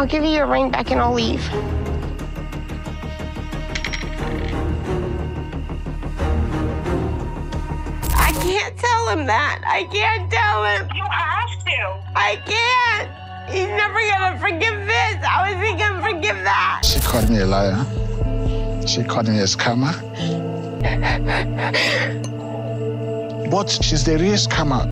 I'll give you your ring back and I'll leave. I can't tell him that. I can't tell him. You have to. I can't. He's never gonna forgive this. How is he gonna forgive that? She called me a liar. She called me a scammer. But she's the real scammer.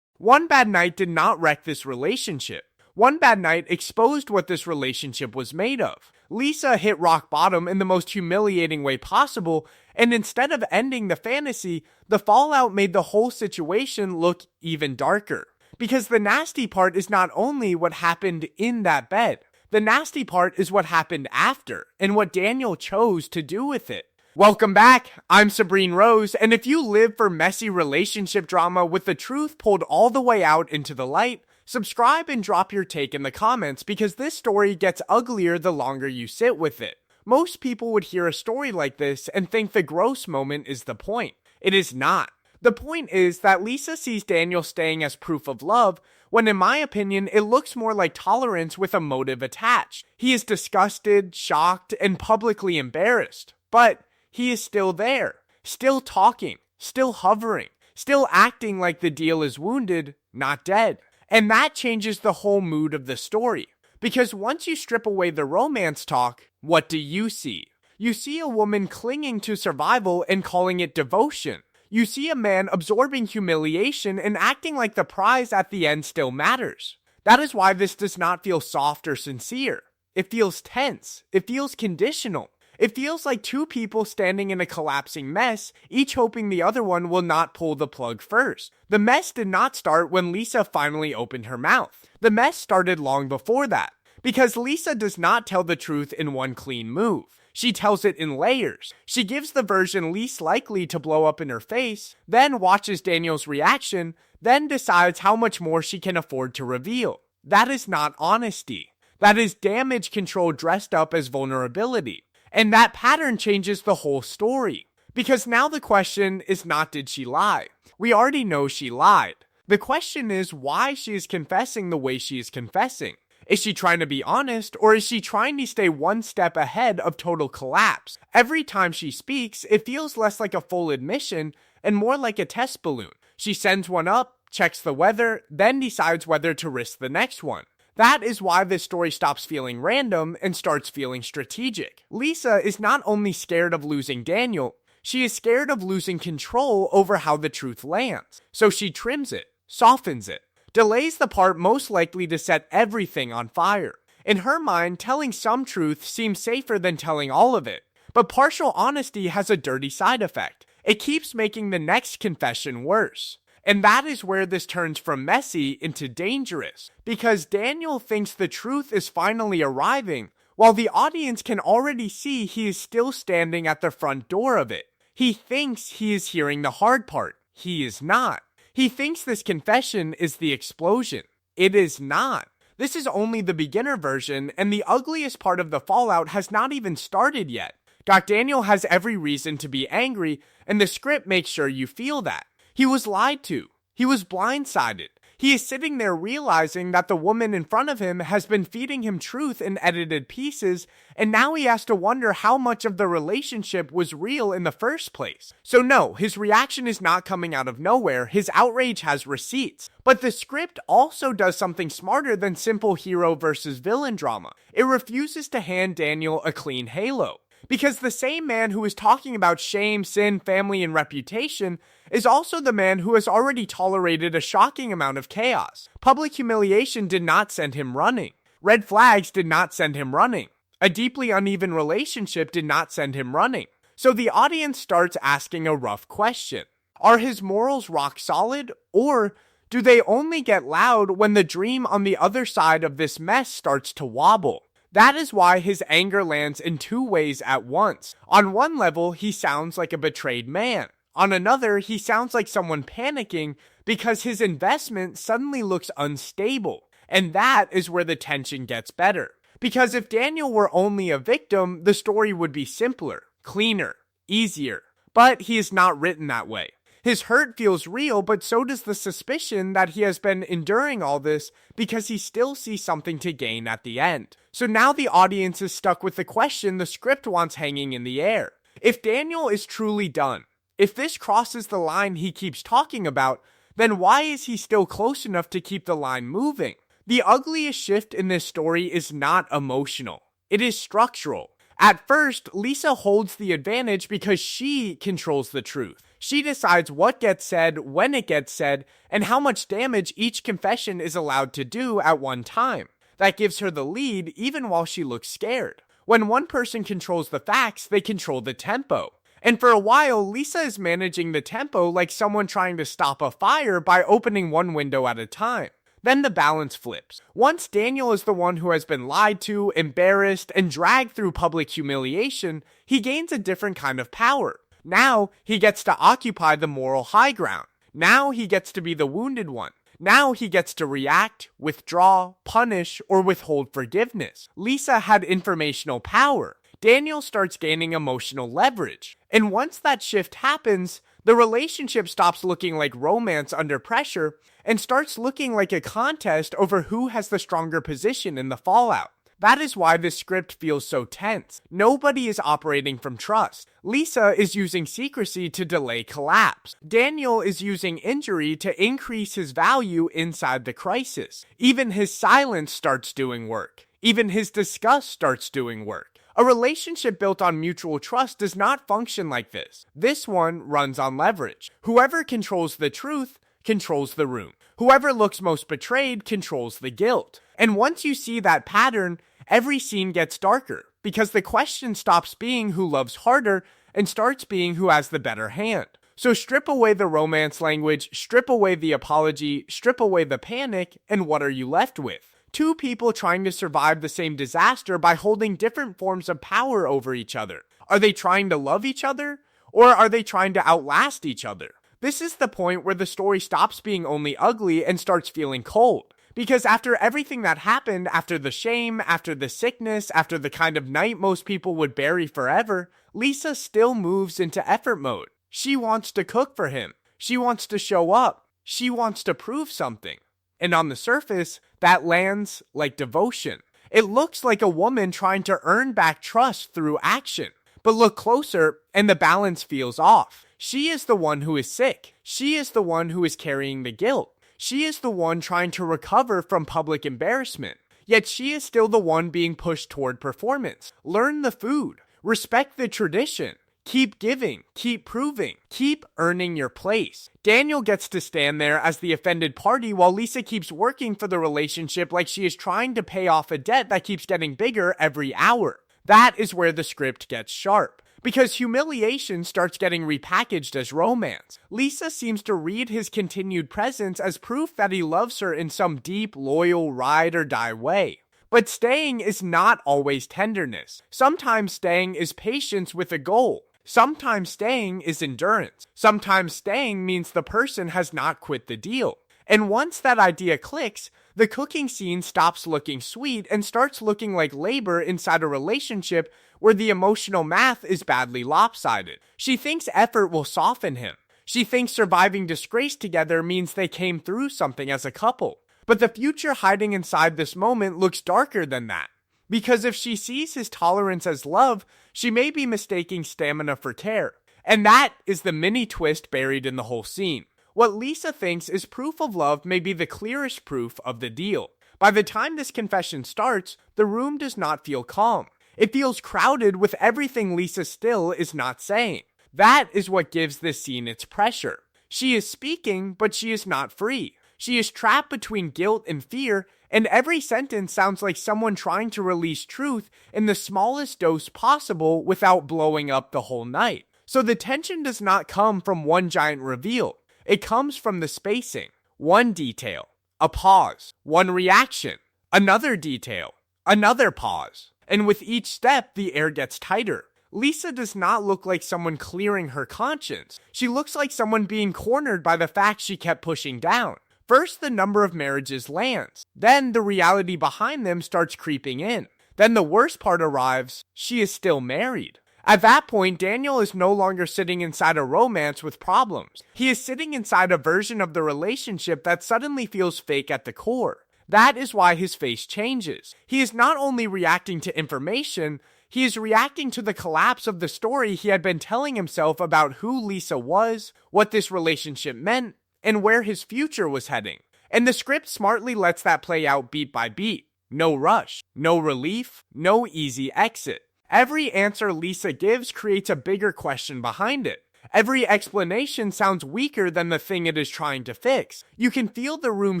One bad night did not wreck this relationship. One bad night exposed what this relationship was made of. Lisa hit rock bottom in the most humiliating way possible, and instead of ending the fantasy, the fallout made the whole situation look even darker. Because the nasty part is not only what happened in that bed, the nasty part is what happened after, and what Daniel chose to do with it. Welcome back, I'm Sabrine Rose, and if you live for messy relationship drama with the truth pulled all the way out into the light, subscribe and drop your take in the comments because this story gets uglier the longer you sit with it. Most people would hear a story like this and think the gross moment is the point. It is not. The point is that Lisa sees Daniel staying as proof of love, when in my opinion it looks more like tolerance with a motive attached. He is disgusted, shocked, and publicly embarrassed. But he is still there, still talking, still hovering, still acting like the deal is wounded, not dead. And that changes the whole mood of the story. Because once you strip away the romance talk, what do you see? You see a woman clinging to survival and calling it devotion. You see a man absorbing humiliation and acting like the prize at the end still matters. That is why this does not feel soft or sincere. It feels tense. It feels conditional. It feels like two people standing in a collapsing mess, each hoping the other one will not pull the plug first. The mess did not start when Lisa finally opened her mouth. The mess started long before that. Because Lisa does not tell the truth in one clean move. She tells it in layers. She gives the version least likely to blow up in her face, then watches Daniel's reaction, then decides how much more she can afford to reveal. That is not honesty. That is damage control dressed up as vulnerability. And that pattern changes the whole story. Because now the question is not did she lie? We already know she lied. The question is why she is confessing the way she is confessing. Is she trying to be honest, or is she trying to stay one step ahead of total collapse? Every time she speaks, it feels less like a full admission and more like a test balloon. She sends one up, checks the weather, then decides whether to risk the next one. That is why this story stops feeling random and starts feeling strategic. Lisa is not only scared of losing Daniel, she is scared of losing control over how the truth lands. So she trims it, softens it, delays the part most likely to set everything on fire. In her mind, telling some truth seems safer than telling all of it. But partial honesty has a dirty side effect. It keeps making the next confession worse. And that is where this turns from messy into dangerous. Because Daniel thinks the truth is finally arriving, while the audience can already see he is still standing at the front door of it. He thinks he is hearing the hard part. He is not. He thinks this confession is the explosion. It is not. This is only the beginner version, and the ugliest part of the fallout has not even started yet. Doc Daniel has every reason to be angry, and the script makes sure you feel that. He was lied to. He was blindsided. He is sitting there realizing that the woman in front of him has been feeding him truth in edited pieces, and now he has to wonder how much of the relationship was real in the first place. So no, his reaction is not coming out of nowhere. His outrage has receipts. But the script also does something smarter than simple hero versus villain drama. It refuses to hand Daniel a clean halo. Because the same man who is talking about shame, sin, family, and reputation is also the man who has already tolerated a shocking amount of chaos. Public humiliation did not send him running. Red flags did not send him running. A deeply uneven relationship did not send him running. So the audience starts asking a rough question. Are his morals rock solid, or do they only get loud when the dream on the other side of this mess starts to wobble? That is why his anger lands in two ways at once. On one level, he sounds like a betrayed man. On another, he sounds like someone panicking because his investment suddenly looks unstable. And that is where the tension gets better. Because if Daniel were only a victim, the story would be simpler, cleaner, easier. But he is not written that way. His hurt feels real, but so does the suspicion that he has been enduring all this because he still sees something to gain at the end. So now the audience is stuck with the question the script wants hanging in the air. If Daniel is truly done, if this crosses the line he keeps talking about, then why is he still close enough to keep the line moving? The ugliest shift in this story is not emotional. It is structural. At first, Lisa holds the advantage because she controls the truth. She decides what gets said, when it gets said, and how much damage each confession is allowed to do at one time. That gives her the lead even while she looks scared. When one person controls the facts, they control the tempo. And for a while, Lisa is managing the tempo like someone trying to stop a fire by opening one window at a time. Then the balance flips. Once Daniel is the one who has been lied to, embarrassed, and dragged through public humiliation, he gains a different kind of power. Now, he gets to occupy the moral high ground. Now he gets to be the wounded one. Now he gets to react, withdraw, punish, or withhold forgiveness. Lisa had informational power. Daniel starts gaining emotional leverage. And once that shift happens, the relationship stops looking like romance under pressure and starts looking like a contest over who has the stronger position in the fallout. That is why this script feels so tense. Nobody is operating from trust. Lisa is using secrecy to delay collapse. Daniel is using injury to increase his value inside the crisis. Even his silence starts doing work. Even his disgust starts doing work. A relationship built on mutual trust does not function like this. This one runs on leverage. Whoever controls the truth controls the room. Whoever looks most betrayed controls the guilt. And once you see that pattern, every scene gets darker, because the question stops being who loves harder and starts being who has the better hand. So strip away the romance language, strip away the apology, strip away the panic, and what are you left with? Two people trying to survive the same disaster by holding different forms of power over each other. Are they trying to love each other? Or are they trying to outlast each other? This is the point where the story stops being only ugly and starts feeling cold. Because after everything that happened, after the shame, after the sickness, after the kind of night most people would bury forever, Lisa still moves into effort mode. She wants to cook for him. She wants to show up. She wants to prove something. And on the surface, that lands like devotion. It looks like a woman trying to earn back trust through action. But look closer, and the balance feels off. She is the one who is sick. She is the one who is carrying the guilt. She is the one trying to recover from public embarrassment. Yet she is still the one being pushed toward performance. Learn the food. Respect the tradition. Keep giving, keep proving, keep earning your place. Daniel gets to stand there as the offended party while Lisa keeps working for the relationship like she is trying to pay off a debt that keeps getting bigger every hour. That is where the script gets sharp. Because humiliation starts getting repackaged as romance. Lisa seems to read his continued presence as proof that he loves her in some deep, loyal, ride or die way. But staying is not always tenderness. Sometimes staying is patience with a goal. Sometimes staying is endurance. Sometimes staying means the person has not quit the deal. And once that idea clicks, the cooking scene stops looking sweet and starts looking like labor inside a relationship where the emotional math is badly lopsided. She thinks effort will soften him. She thinks surviving disgrace together means they came through something as a couple. But the future hiding inside this moment looks darker than that. Because if she sees his tolerance as love, she may be mistaking stamina for care. And that is the mini twist buried in the whole scene. What Lisa thinks is proof of love may be the clearest proof of the deal. By the time this confession starts, the room does not feel calm. It feels crowded with everything Lisa still is not saying. That is what gives this scene its pressure. She is speaking, but she is not free. She is trapped between guilt and fear, and every sentence sounds like someone trying to release truth in the smallest dose possible without blowing up the whole night. So the tension does not come from one giant reveal. It comes from the spacing. One detail, a pause, one reaction, another detail, another pause. And with each step, the air gets tighter. Lisa does not look like someone clearing her conscience. She looks like someone being cornered by the facts she kept pushing down. First, the number of marriages lands. Then, the reality behind them starts creeping in. Then the worst part arrives, she is still married. At that point, Daniel is no longer sitting inside a romance with problems. He is sitting inside a version of the relationship that suddenly feels fake at the core. That is why his face changes. He is not only reacting to information, he is reacting to the collapse of the story he had been telling himself about who Lisa was, what this relationship meant, and where his future was heading. And the script smartly lets that play out beat by beat. No rush, no relief, no easy exit. Every answer Lisa gives creates a bigger question behind it. Every explanation sounds weaker than the thing it is trying to fix. You can feel the room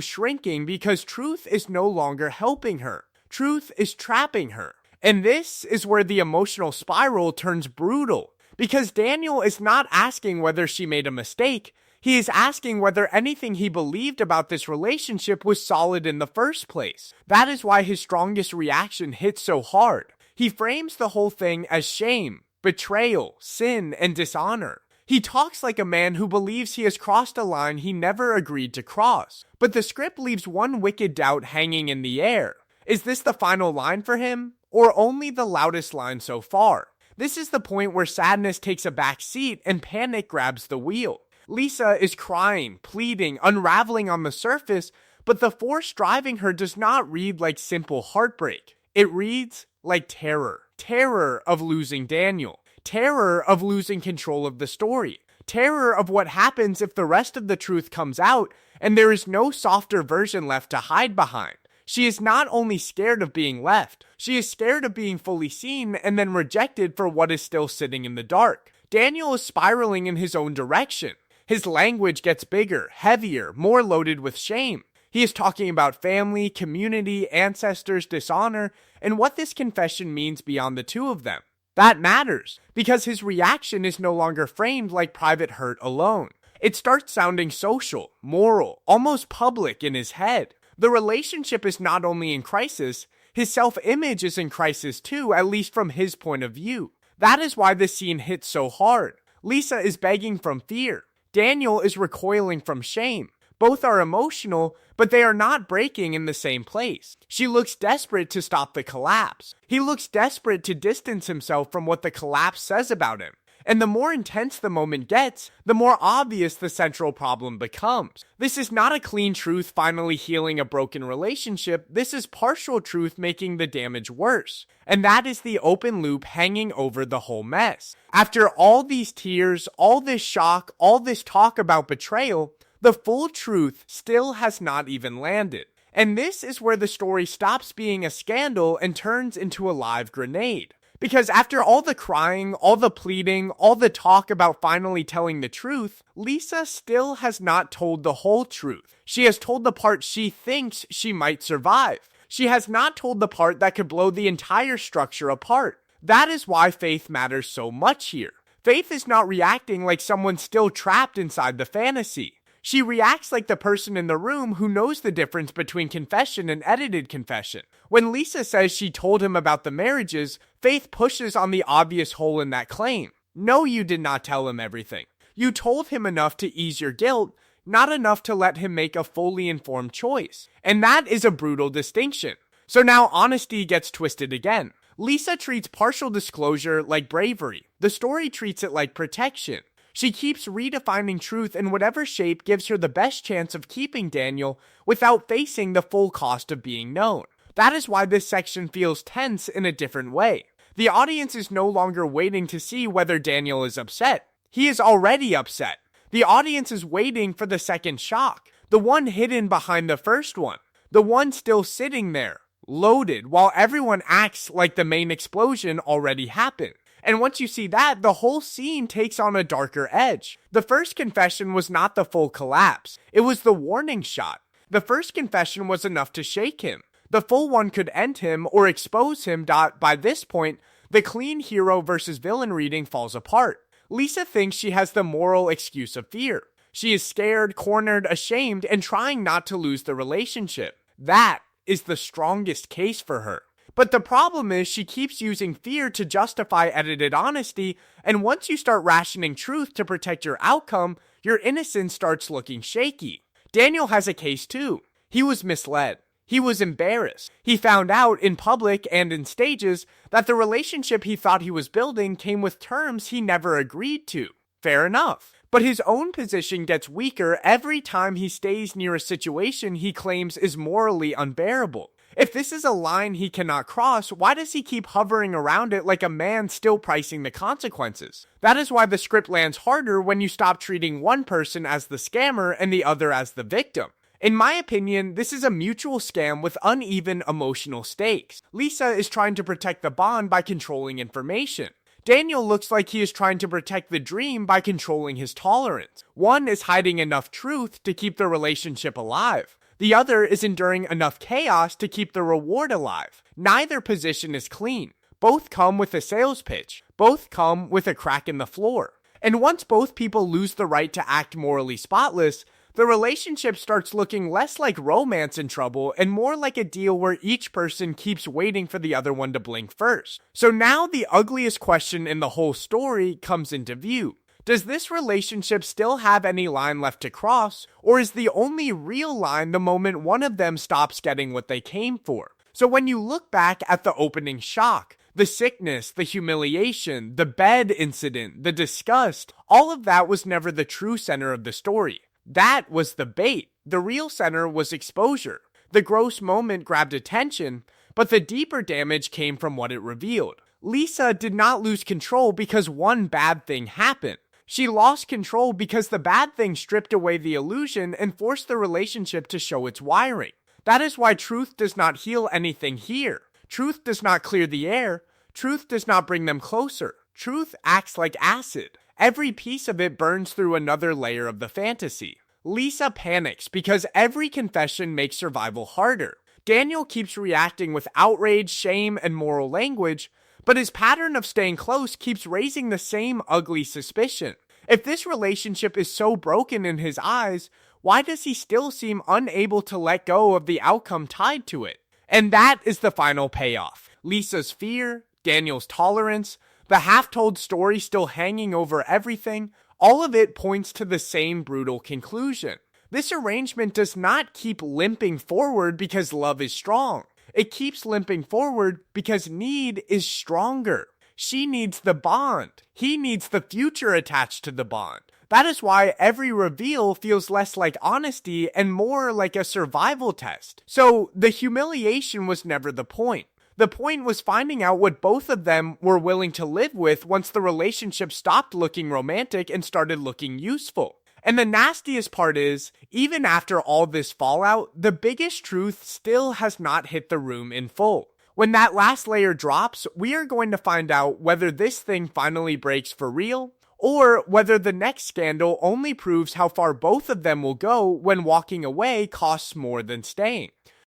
shrinking because truth is no longer helping her. Truth is trapping her. And this is where the emotional spiral turns brutal. Because Daniel is not asking whether she made a mistake. He is asking whether anything he believed about this relationship was solid in the first place. That is why his strongest reaction hits so hard. He frames the whole thing as shame, betrayal, sin, and dishonor. He talks like a man who believes he has crossed a line he never agreed to cross. But the script leaves one wicked doubt hanging in the air. Is this the final line for him? Or only the loudest line so far? This is the point where sadness takes a back seat and panic grabs the wheel. Lisa is crying, pleading, unraveling on the surface, but the force driving her does not read like simple heartbreak. It reads like terror. Terror of losing Daniel. Terror of losing control of the story. Terror of what happens if the rest of the truth comes out and there is no softer version left to hide behind. She is not only scared of being left, she is scared of being fully seen and then rejected for what is still sitting in the dark. Daniel is spiraling in his own direction. His language gets bigger, heavier, more loaded with shame. He is talking about family, community, ancestors, dishonor, and what this confession means beyond the two of them. That matters, because his reaction is no longer framed like private hurt alone. It starts sounding social, moral, almost public in his head. The relationship is not only in crisis, his self-image is in crisis too, at least from his point of view. That is why this scene hits so hard. Lisa is begging from fear. Daniel is recoiling from shame. Both are emotional, but they are not breaking in the same place. She looks desperate to stop the collapse. He looks desperate to distance himself from what the collapse says about him. And the more intense the moment gets, the more obvious the central problem becomes. This is not a clean truth finally healing a broken relationship. This is partial truth making the damage worse. And that is the open loop hanging over the whole mess. After all these tears, all this shock, all this talk about betrayal, the full truth still has not even landed. And this is where the story stops being a scandal and turns into a live grenade. Because after all the crying, all the pleading, all the talk about finally telling the truth, Lisa still has not told the whole truth. She has told the part she thinks she might survive. She has not told the part that could blow the entire structure apart. That is why faith matters so much here. Faith is not reacting like someone still trapped inside the fantasy. She reacts like the person in the room who knows the difference between confession and edited confession. When Lisa says she told him about the marriages, Faith pushes on the obvious hole in that claim. No, you did not tell him everything. You told him enough to ease your guilt, not enough to let him make a fully informed choice. And that is a brutal distinction. So now honesty gets twisted again. Lisa treats partial disclosure like bravery. The story treats it like protection. She keeps redefining truth in whatever shape gives her the best chance of keeping Daniel without facing the full cost of being known. That is why this section feels tense in a different way. The audience is no longer waiting to see whether Daniel is upset. He is already upset. The audience is waiting for the second shock, the one hidden behind the first one, the one still sitting there, loaded, while everyone acts like the main explosion already happened. And once you see that, the whole scene takes on a darker edge. The first confession was not the full collapse. It was the warning shot. The first confession was enough to shake him. The full one could end him or expose him. By this point, the clean hero versus villain reading falls apart. Lisa thinks she has the moral excuse of fear. She is scared, cornered, ashamed, and trying not to lose the relationship. That is the strongest case for her. But the problem is she keeps using fear to justify edited honesty, and once you start rationing truth to protect your outcome, your innocence starts looking shaky. Daniel has a case too. He was misled. He was embarrassed. He found out in public and in stages that the relationship he thought he was building came with terms he never agreed to. Fair enough. But his own position gets weaker every time he stays near a situation he claims is morally unbearable. If this is a line he cannot cross, why does he keep hovering around it like a man still pricing the consequences? That is why the script lands harder when you stop treating one person as the scammer and the other as the victim. In my opinion, this is a mutual scam with uneven emotional stakes. Lisa is trying to protect the bond by controlling information. Daniel looks like he is trying to protect the dream by controlling his tolerance. One is hiding enough truth to keep the relationship alive. The other is enduring enough chaos to keep the reward alive. Neither position is clean. Both come with a sales pitch. Both come with a crack in the floor. And once both people lose the right to act morally spotless, the relationship starts looking less like romance in trouble and more like a deal where each person keeps waiting for the other one to blink first. So now the ugliest question in the whole story comes into view. Does this relationship still have any line left to cross, or is the only real line the moment one of them stops getting what they came for? So when you look back at the opening shock, the sickness, the humiliation, the bed incident, the disgust, all of that was never the true center of the story. That was the bait. The real center was exposure. The gross moment grabbed attention, but the deeper damage came from what it revealed. Lisa did not lose control because one bad thing happened. She lost control because the bad thing stripped away the illusion and forced the relationship to show its wiring. That is why truth does not heal anything here. Truth does not clear the air. Truth does not bring them closer. Truth acts like acid. Every piece of it burns through another layer of the fantasy. Lisa panics because every confession makes survival harder. Daniel keeps reacting with outrage, shame, and moral language, but his pattern of staying close keeps raising the same ugly suspicion. If this relationship is so broken in his eyes, why does he still seem unable to let go of the outcome tied to it? And that is the final payoff. Lisa's fear, Daniel's tolerance, the half-told story still hanging over everything, all of it points to the same brutal conclusion. This arrangement does not keep limping forward because love is strong. It keeps limping forward because need is stronger. She needs the bond. He needs the future attached to the bond. That is why every reveal feels less like honesty and more like a survival test. So the humiliation was never the point. The point was finding out what both of them were willing to live with once the relationship stopped looking romantic and started looking useful. And the nastiest part is, even after all this fallout, the biggest truth still has not hit the room in full. When that last layer drops, we are going to find out whether this thing finally breaks for real, or whether the next scandal only proves how far both of them will go when walking away costs more than staying.